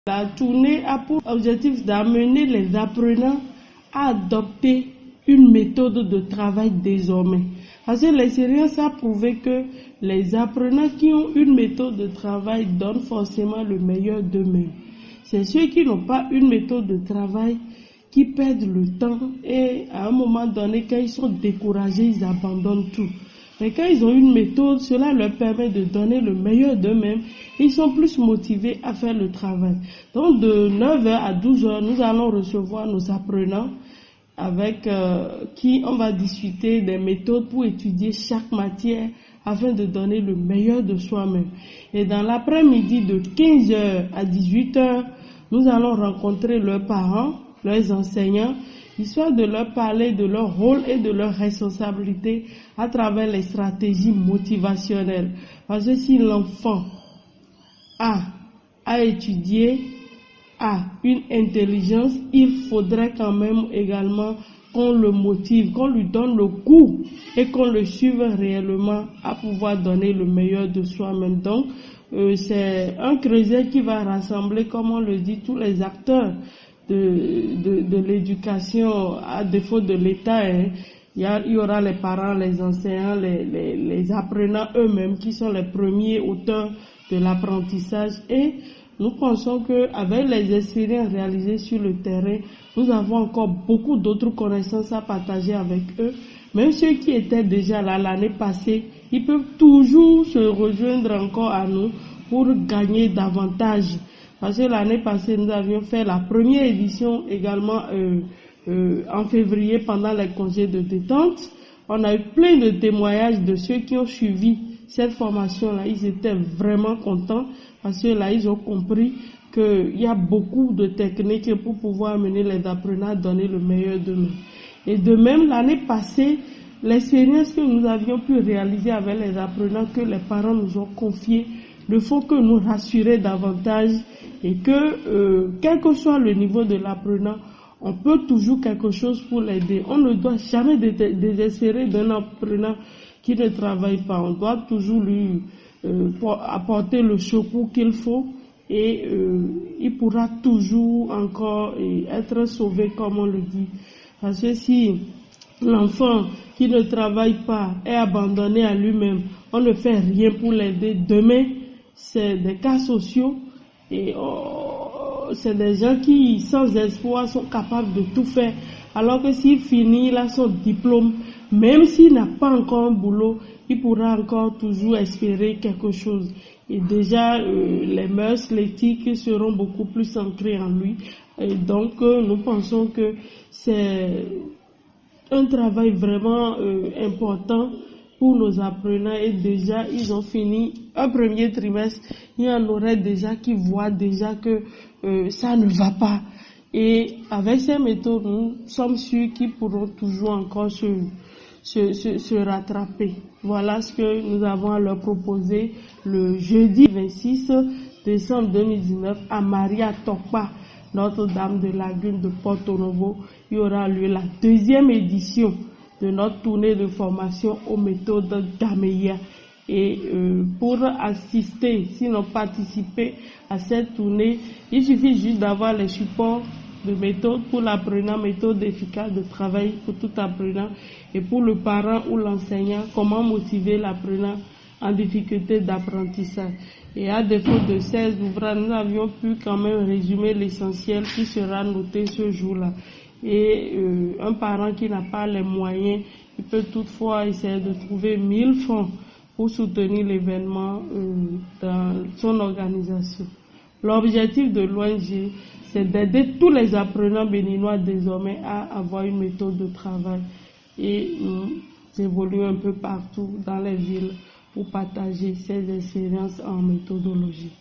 La tournée a pour objectif d'amener les apprenants à adopter une méthode de travail désormais. Parce que l'expérience a prouvé que les apprenants qui ont une méthode de travail donnent forcément le meilleur d'eux-mêmes. C'est ceux qui n'ont pas une méthode de travail qui perdent le temps et à un moment donné, quand ils sont découragés, ils abandonnent tout. Mais quand ils ont une méthode, cela leur permet de donner le meilleur d'eux-mêmes. Ils sont plus motivés à faire le travail. Donc de 9h à 12h, nous allons recevoir nos apprenants avec qui on va discuter des méthodes pour étudier chaque matière afin de donner le meilleur de soi-même. Et dans l'après-midi de 15h à 18h, nous allons rencontrer leurs parents, leurs enseignants, histoire de leur parler de leur rôle et de leur responsabilité à travers les stratégies motivationnelles. Parce que si l'enfant a étudié, a une intelligence, il faudrait quand même également qu'on le motive, qu'on lui donne le goût et qu'on le suive réellement à pouvoir donner le meilleur de soi-même. Donc, c'est un creuset qui va rassembler, comme on le dit, tous les acteurs de l'éducation, à défaut de l'État. Il y aura les parents, les enseignants, les apprenants eux-mêmes qui sont les premiers auteurs de l'apprentissage. Et nous pensons qu'avec les expériences réalisées sur le terrain, nous avons encore beaucoup d'autres connaissances à partager avec eux. Même ceux qui étaient déjà là l'année passée, ils peuvent toujours se rejoindre encore à nous pour gagner davantage. Parce que l'année passée, nous avions fait la première édition également en février pendant les congés de détente. On a eu plein de témoignages de ceux qui ont suivi cette formation-là. Ils étaient vraiment contents parce que là, ils ont compris qu'il y a beaucoup de techniques pour pouvoir amener les apprenants à donner le meilleur d'eux-mêmes. Et de même, l'année passée, l'expérience que nous avions pu réaliser avec les apprenants que les parents nous ont confiés ne font que nous rassurer davantage et que, quel que soit le niveau de l'apprenant, on peut toujours quelque chose pour l'aider. On ne doit jamais désespérer d'un apprenant qui ne travaille pas. On doit toujours lui apporter le secours qu'il faut et il pourra toujours encore être sauvé, comme on le dit. Parce que si l'enfant qui ne travaille pas est abandonné à lui-même, on ne fait rien pour l'aider. Demain, c'est des cas sociaux et c'est des gens qui, sans espoir, sont capables de tout faire. Alors que s'il finit là son diplôme, même s'il n'a pas encore un boulot, il pourra encore toujours espérer quelque chose. Et déjà, les mœurs, l'éthique seront beaucoup plus ancrées en lui. Et donc, nous pensons que c'est un travail vraiment important pour nos apprenants. Et déjà, ils ont fini un premier trimestre. Il y en aurait déjà qui voient déjà que ça ne va pas. Et avec ces méthodes, nous sommes sûrs qu'ils pourront toujours encore se rattraper. Voilà ce que nous avons à leur proposer le jeudi 26 décembre 2019 à Maria Tokpa, Notre-Dame de Lagune de Porto Novo. Il y aura lieu la deuxième édition de notre tournée de formation aux méthodes Gameya. Et pour assister, sinon participer à cette tournée, il suffit juste d'avoir les supports de méthode pour l'apprenant, méthode efficace de travail pour tout apprenant, et pour le parent ou l'enseignant, comment motiver l'apprenant en difficulté d'apprentissage. Et à défaut de 16 ouvrages, nous avions pu quand même résumer l'essentiel qui sera noté ce jour-là. Et un parent qui n'a pas les moyens, il peut toutefois essayer de trouver 1000 francs pour soutenir l'événement dans son organisation. L'objectif de l'ONG, c'est d'aider tous les apprenants béninois désormais à avoir une méthode de travail. Et nous évoluons un peu partout dans les villes pour partager ces expériences en méthodologie.